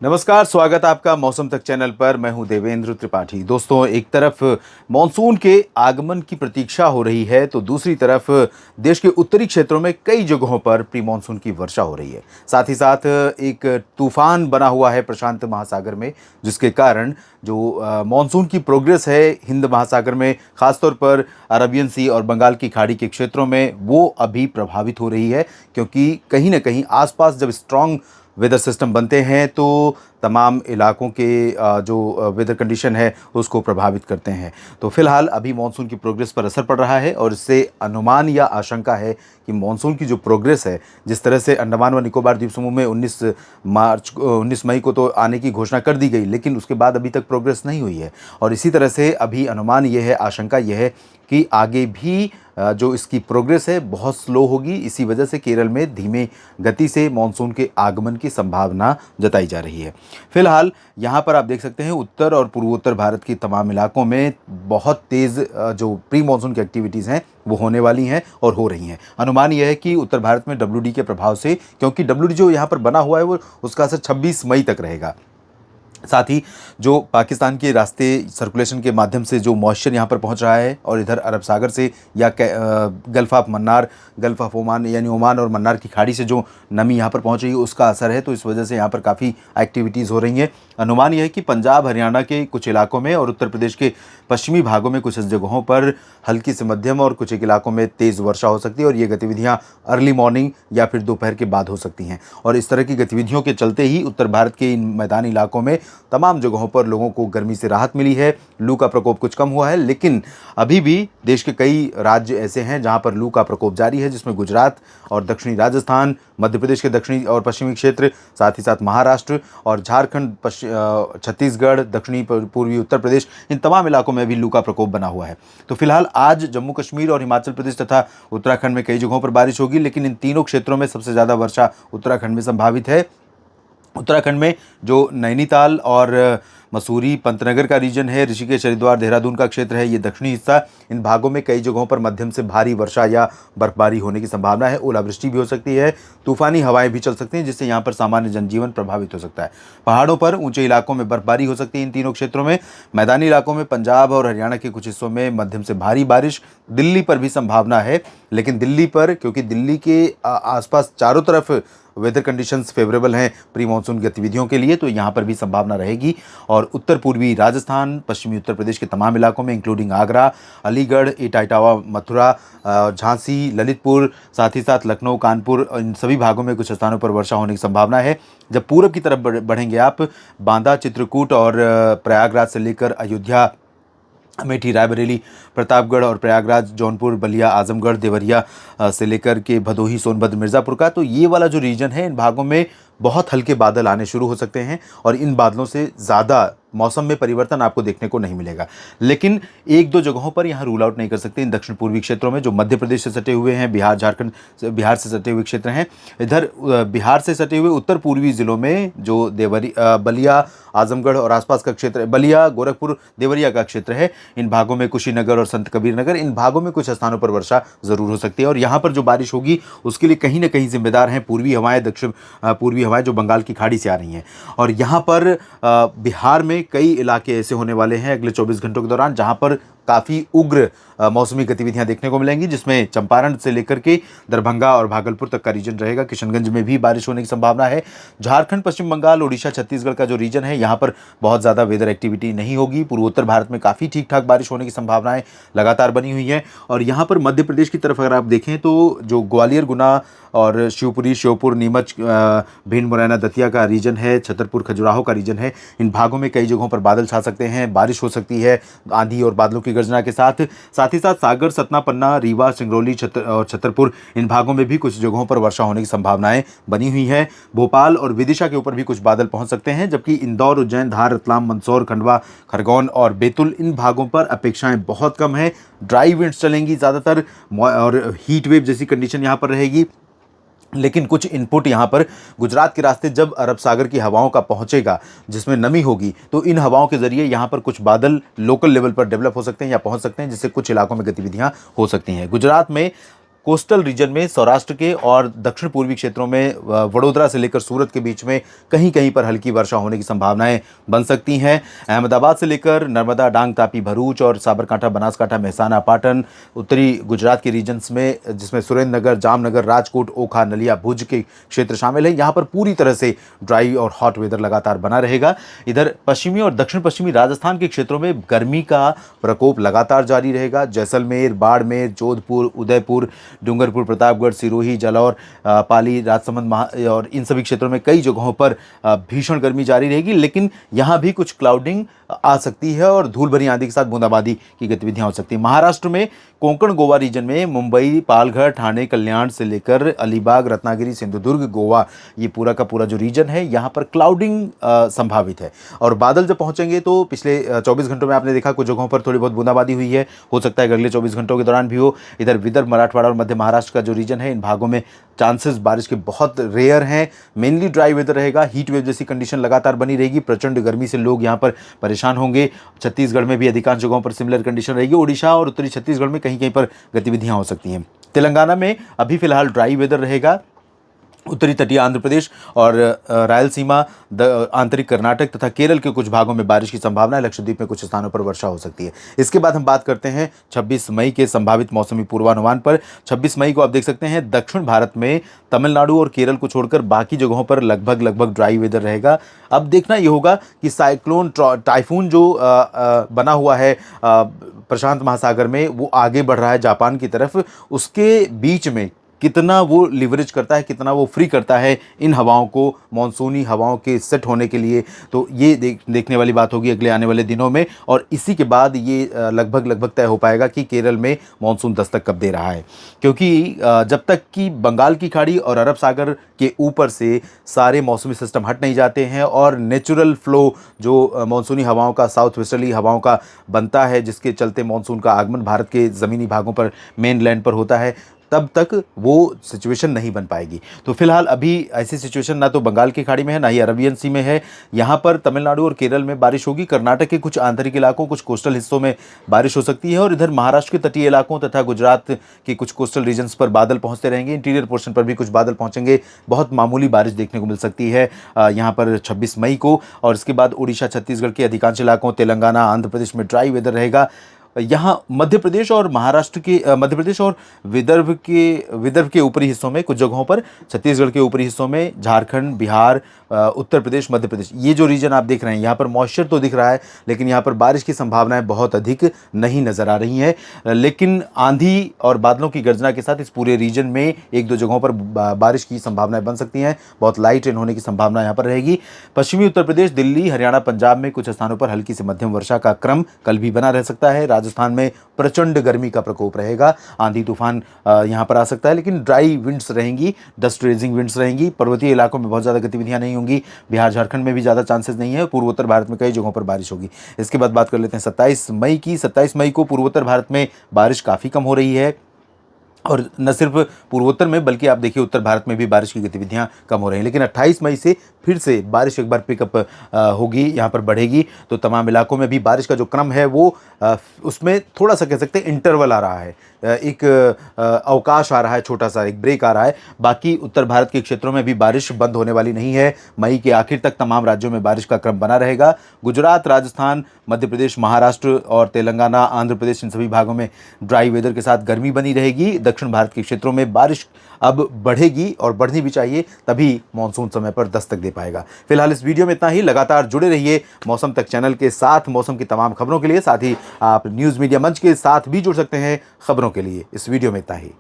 नमस्कार, स्वागत आपका मौसम तक चैनल पर। मैं हूं देवेंद्र त्रिपाठी। दोस्तों, एक तरफ मॉनसून के आगमन की प्रतीक्षा हो रही है तो दूसरी तरफ देश के उत्तरी क्षेत्रों में कई जगहों पर प्री मॉनसून की वर्षा हो रही है। साथ ही साथ एक तूफान बना हुआ है प्रशांत महासागर में, जिसके कारण जो मॉनसून की प्रोग्रेस है हिंद महासागर में, खासतौर पर अरबियन सी और बंगाल की खाड़ी के क्षेत्रों में, वो अभी प्रभावित हो रही है। क्योंकि कहीं ना कहीं आसपास जब स्ट्रांग वेदर सिस्टम बनते हैं तो तमाम इलाकों के जो वेदर कंडीशन है उसको प्रभावित करते हैं। तो फिलहाल अभी मानसून की प्रोग्रेस पर असर पड़ रहा है और इससे अनुमान या आशंका है कि मानसून की जो प्रोग्रेस है, जिस तरह से अंडमान व निकोबार द्वीप समूह में 19 मई को तो आने की घोषणा कर दी गई, लेकिन उसके बाद अभी तक प्रोग्रेस नहीं हुई है। और इसी तरह से अभी अनुमान ये है, आशंका ये है कि आगे भी जो इसकी प्रोग्रेस है बहुत स्लो होगी। इसी वजह से केरल में धीमे गति से मानसून के आगमन की संभावना जताई जा रही है। फिलहाल यहाँ पर आप देख सकते हैं उत्तर और पूर्वोत्तर भारत के तमाम इलाकों में बहुत तेज़ जो प्री मानसून की एक्टिविटीज़ हैं वो होने वाली हैं और हो रही हैं। अनुमान यह है कि उत्तर भारत में WD के प्रभाव से, क्योंकि WD जो यहाँ पर बना हुआ है वो उसका असर 26 मई तक रहेगा। साथ ही जो पाकिस्तान के रास्ते सर्कुलेशन के माध्यम से जो मॉइस्चर यहाँ पर पहुँच रहा है और इधर अरब सागर से या gulf of Mannar, gulf of Oman यानी ओमान और मन्नार की खाड़ी से जो नमी यहाँ पर पहुँच रही है उसका असर है। तो इस वजह से यहाँ पर काफ़ी एक्टिविटीज़ हो रही हैं। अनुमान यह है कि पंजाब हरियाणा के कुछ इलाकों में और उत्तर प्रदेश के पश्चिमी भागों में कुछ जगहों पर हल्की से मध्यम और कुछ एक इलाकों में तेज़ वर्षा हो सकती है और ये गतिविधियाँ अर्ली मॉर्निंग या फिर दोपहर के बाद हो सकती हैं। और इस तरह की गतिविधियों के चलते ही उत्तर भारत के इन मैदानी इलाकों में तमाम जगहों पर लोगों को गर्मी से राहत मिली है। लू का प्रकोप कुछ कम हुआ है, लेकिन अभी भी देश के कई राज्य ऐसे हैं जहां पर लू का प्रकोप जारी है, जिसमें गुजरात और दक्षिणी राजस्थान, मध्य प्रदेश के दक्षिणी और पश्चिमी क्षेत्र, साथ ही साथ महाराष्ट्र और झारखंड, छत्तीसगढ़, दक्षिणी पूर्वी उत्तर प्रदेश, इन तमाम इलाकों में भी लू का प्रकोप बना हुआ है। तो फिलहाल आज जम्मू कश्मीर और हिमाचल प्रदेश तथा उत्तराखंड में कई जगहों पर बारिश होगी, लेकिन इन तीनों क्षेत्रों में सबसे ज़्यादा वर्षा उत्तराखंड में संभावित है। उत्तराखंड में जो नैनीताल और मसूरी, पंतनगर का रीजन है, ऋषिकेश, हरिद्वार, देहरादून का क्षेत्र है, ये दक्षिणी हिस्सा, इन भागों में कई जगहों पर मध्यम से भारी वर्षा या बर्फबारी होने की संभावना है। ओलावृष्टि भी हो सकती है, तूफानी हवाएं भी चल सकती हैं, जिससे यहाँ पर सामान्य जनजीवन प्रभावित हो सकता है। पहाड़ों पर ऊंचे इलाकों में बर्फबारी हो सकती है इन तीनों क्षेत्रों में। मैदानी इलाकों में पंजाब और हरियाणा के कुछ हिस्सों में मध्यम से भारी बारिश, दिल्ली पर भी संभावना है। लेकिन दिल्ली पर, क्योंकि दिल्ली के आसपास चारों तरफ वेदर कंडीशंस फेवरेबल हैं प्री मानसून गतिविधियों के लिए, तो यहाँ पर भी संभावना रहेगी। और उत्तर पूर्वी राजस्थान, पश्चिमी उत्तर प्रदेश के तमाम इलाकों में इंक्लूडिंग आगरा, अलीगढ़, इटावा, मथुरा, झांसी, ललितपुर, साथ ही साथ लखनऊ, कानपुर, इन सभी भागों में कुछ स्थानों पर वर्षा होने की संभावना है। जब पूरब की तरफ बढ़ेंगे आप, बांदा, चित्रकूट और प्रयागराज से लेकर अयोध्या, अमेठी, रायबरेली, प्रतापगढ़ और प्रयागराज, जौनपुर, बलिया, आजमगढ़, देवरिया से लेकर के भदोही, सोनभद्र, मिर्ज़ापुर का, तो ये वाला जो रीजन है, इन भागों में बहुत हल्के बादल आने शुरू हो सकते हैं और इन बादलों से ज़्यादा मौसम में परिवर्तन आपको देखने को नहीं मिलेगा। लेकिन एक दो जगहों पर यहाँ रूल आउट नहीं कर सकते। इन दक्षिण पूर्वी क्षेत्रों में जो मध्य प्रदेश से सटे हुए हैं, बिहार, झारखंड, बिहार से सटे हुए क्षेत्र हैं, इधर बिहार से सटे हुए उत्तर पूर्वी ज़िलों में जो बलिया, आजमगढ़ और आसपास का क्षेत्र, बलिया, गोरखपुर, देवरिया का क्षेत्र है, इन भागों में कुशीनगर और संत कबीर नगर, इन भागों में कुछ स्थानों पर वर्षा ज़रूर हो सकती है। और यहाँ पर जो बारिश होगी उसके लिए कहीं ना कहीं जिम्मेदार हैं पूर्वी हवाएं, दक्षिण पूर्वी हवाएं जो बंगाल की खाड़ी से आ रही हैं। और यहाँ पर बिहार में कई इलाके ऐसे होने वाले हैं अगले 24 घंटों के दौरान जहाँ पर काफ़ी उग्र मौसमी गतिविधियां देखने को मिलेंगी, जिसमें चंपारण से लेकर के दरभंगा और भागलपुर तक का रीजन रहेगा। किशनगंज में भी बारिश होने की संभावना है। झारखंड, पश्चिम बंगाल, उड़ीसा, छत्तीसगढ़ का जो रीजन है, यहाँ पर बहुत ज़्यादा वेदर एक्टिविटी नहीं होगी। पूर्वोत्तर भारत में काफ़ी ठीक ठाक बारिश होने की संभावनाएं लगातार बनी हुई हैं। और यहाँ पर मध्य प्रदेश की तरफ अगर आप देखें तो जो ग्वालियर, गुना और शिवपुरी, श्योपुर, नीमच, भिंड, मुरैना, दतिया का रीजन है, छतरपुर, खजुराहो का रीजन है, इन भागों में कई जगहों पर बादल छा सकते हैं, बारिश हो सकती है आंधी और बादलों की गर्जना के साथ। साथ ही साथ सागर, सतना, पन्ना, रीवा, सिंगरौली और छतरपुर, इन भागों में भी कुछ जगहों पर वर्षा होने की संभावनाएं बनी हुई है। भोपाल और विदिशा के ऊपर भी कुछ बादल पहुंच सकते हैं, जबकि इंदौर, उज्जैन, धार, रतलाम, मंदसौर, खंडवा, खरगोन और बैतूल, इन भागों पर अपेक्षाएं बहुत कम है। ड्राई विंड्स चलेंगी ज़्यादातर और हीट वेव जैसी कंडीशन यहाँ पर रहेगी। लेकिन कुछ इनपुट यहाँ पर गुजरात के रास्ते जब अरब सागर की हवाओं का पहुँचेगा, जिसमें नमी होगी, तो इन हवाओं के ज़रिए यहाँ पर कुछ बादल लोकल लेवल पर डेवलप हो सकते हैं या पहुँच सकते हैं, जिससे कुछ इलाकों में गतिविधियाँ हो सकती हैं। गुजरात में कोस्टल रीजन में सौराष्ट्र के और दक्षिण पूर्वी क्षेत्रों में वडोदरा से लेकर सूरत के बीच में कहीं कहीं पर हल्की वर्षा होने की संभावनाएं बन सकती हैं। अहमदाबाद से लेकर नर्मदा, डांग, तापी, भरूच और साबरकांठा, बनासकांठा, मेहसाना, पाटन, उत्तरी गुजरात के रीजन्स में जिसमें सुरेंद्रनगर, जामनगर, राजकोट, ओखा, नलिया, भुज के क्षेत्र शामिल हैं, यहाँ पर पूरी तरह से ड्राई और हॉट वेदर लगातार बना रहेगा। इधर पश्चिमी और दक्षिण पश्चिमी राजस्थान के क्षेत्रों में गर्मी का प्रकोप लगातार जारी रहेगा। जैसलमेर, बाड़मेर, जोधपुर, उदयपुर, डूंगरपुर, प्रतापगढ़, सिरोही, जालौर, पाली, राजसमंद और इन सभी क्षेत्रों में कई जगहों पर भीषण गर्मी जारी रहेगी, लेकिन यहाँ भी कुछ क्लाउडिंग आ सकती है और धूल भरी आंधी के साथ बूंदाबांदी की गतिविधियां हो सकती हैं। महाराष्ट्र में कोंकण गोवा रीजन में मुंबई, पालघर, ठाणे, कल्याण से लेकर अलीबाग, रत्नागिरी, सिंधुदुर्ग, गोवा, ये पूरा का पूरा जो रीजन है यहाँ पर क्लाउडिंग संभावित है। और बादल जब पहुंचेंगे तो पिछले 24 घंटों में आपने देखा कुछ जगहों पर थोड़ी बहुत बूंदाबांदी हुई है, हो सकता है अगले 24 घंटों के दौरान भी हो। इधर विदर्भ, मराठवाड़ा और मध्य महाराष्ट्र का जो रीजन है, इन भागों में चांसेस बारिश के बहुत रेयर हैं। मेनली ड्राई वेदर रहेगा, हीट वेव जैसी कंडीशन लगातार बनी रहेगी, प्रचंड गर्मी से लोग यहाँ पर परेशान होंगे। छत्तीसगढ़ में भी अधिकांश जगहों पर सिमिलर कंडीशन रहेगी। ओडिशा और उत्तरी छत्तीसगढ़ में कहीं कहीं पर गतिविधियां हो सकती हैं। तेलंगाना में अभी फिलहाल ड्राई वेदर रहेगा। उत्तरी तटीय आंध्र प्रदेश और रायलसीमा, आंतरिक कर्नाटक तथा केरल के कुछ भागों में बारिश की संभावना है। लक्षद्वीप में कुछ स्थानों पर वर्षा हो सकती है। इसके बाद हम बात करते हैं 26 मई के संभावित मौसमी पूर्वानुमान पर। 26 मई को आप देख सकते हैं दक्षिण भारत में तमिलनाडु और केरल को छोड़कर बाकी जगहों पर लगभग ड्राई वेदर रहेगा। अब देखना ये होगा कि साइक्लोन टाइफून जो बना हुआ है प्रशांत महासागर में, वो आगे बढ़ रहा है जापान की तरफ, उसके बीच में कितना वो लिवरेज करता है, कितना वो फ्री करता है इन हवाओं को मॉनसूनी हवाओं के सेट होने के लिए, तो ये देखने वाली बात होगी अगले आने वाले दिनों में। और इसी के बाद ये लगभग तय हो पाएगा कि केरल में मॉनसून दस्तक कब दे रहा है, क्योंकि जब तक कि बंगाल की खाड़ी और अरब सागर के ऊपर से सारे मौसमी सिस्टम हट नहीं जाते हैं और नेचुरल फ्लो जो मॉनसूनी हवाओं का, साउथ वेस्टर्ली हवाओं का बनता है, जिसके चलते मॉनसून का आगमन भारत के ज़मीनी भागों पर, मेन लैंड पर होता है, तब तक वो सिचुएशन नहीं बन पाएगी। तो फिलहाल अभी ऐसी सिचुएशन ना तो बंगाल की खाड़ी में है, ना ही अरबियन सी में है। यहाँ पर तमिलनाडु और केरल में बारिश होगी। कर्नाटक के कुछ आंतरिक इलाकों, कुछ कोस्टल हिस्सों में बारिश हो सकती है और इधर महाराष्ट्र के तटीय इलाकों तथा गुजरात के कुछ कोस्टल रीजन्स पर बादल पहुँचते रहेंगे। इंटीरियर पोर्शन पर भी कुछ बादल पहुँचेंगे। बहुत मामूली बारिश देखने को मिल सकती है यहाँ पर 26 मई को। और इसके बाद उड़ीसा, छत्तीसगढ़ के अधिकांश इलाकों, तेलंगाना, आंध्र प्रदेश में ड्राई वेदर रहेगा। यहाँ मध्य प्रदेश और महाराष्ट्र के मध्य प्रदेश और विदर्भ के ऊपरी हिस्सों में कुछ जगहों पर, छत्तीसगढ़ के ऊपरी हिस्सों में, झारखंड, बिहार, उत्तर प्रदेश, मध्य प्रदेश, ये जो रीजन आप देख रहे हैं, यहाँ पर मॉइस्चर तो दिख रहा है, लेकिन यहाँ पर बारिश की संभावनाएं बहुत अधिक नहीं नज़र आ रही हैं। लेकिन आंधी और बादलों की गर्जना के साथ इस पूरे रीजन में एक दो जगहों पर बारिश की संभावनाएं बन सकती हैं। बहुत लाइट रेन होने की संभावना यहाँ पर रहेगी। पश्चिमी उत्तर प्रदेश, दिल्ली, हरियाणा, पंजाब में कुछ स्थानों पर हल्की से मध्यम वर्षा का क्रम कल भी बना रह सकता है। राजस्थान में प्रचंड गर्मी का प्रकोप रहेगा। आंधी तूफान यहाँ पर आ सकता है, लेकिन ड्राई विंड्स रहेंगी, डस्ट रेजिंग विंड्स रहेंगी। पर्वतीय इलाकों में बहुत ज़्यादा गतिविधियाँ नहीं होंगी। बिहार, झारखंड में भी ज़्यादा चांसेस नहीं है। पूर्वोत्तर भारत में कई जगहों पर बारिश होगी। इसके बाद बात कर लेते हैं 27 मई की। 27 मई को पूर्वोत्तर भारत में बारिश काफ़ी कम हो रही है और न सिर्फ पूर्वोत्तर में बल्कि आप देखिए उत्तर भारत में भी बारिश की गतिविधियां कम हो रही हैं। लेकिन 28 मई से फिर से बारिश एक बार पिकअप होगी, यहाँ पर बढ़ेगी। तो तमाम इलाकों में भी बारिश का जो क्रम है वो उसमें थोड़ा सा कह सकते हैं इंटरवल आ रहा है, एक अवकाश आ रहा है, छोटा सा एक ब्रेक आ रहा है। बाकी उत्तर भारत के क्षेत्रों में भी बारिश बंद होने वाली नहीं है। मई के आखिर तक तमाम राज्यों में बारिश का क्रम बना रहेगा। गुजरात, राजस्थान, मध्य प्रदेश, महाराष्ट्र और तेलंगाना, आंध्र प्रदेश, इन सभी भागों में ड्राई वेदर के साथ गर्मी बनी रहेगी। दक्षिण भारत के क्षेत्रों में बारिश अब बढ़ेगी और बढ़नी भी चाहिए, तभी मॉनसून समय पर दस्तक दे पाएगा। फिलहाल इस वीडियो में इतना ही। लगातार जुड़े रहिए मौसम तक चैनल के साथ मौसम की तमाम खबरों के लिए। साथ ही आप न्यूज़ मीडिया मंच के साथ भी जुड़ सकते हैं खबरों के लिए। इस वीडियो में इतना ही।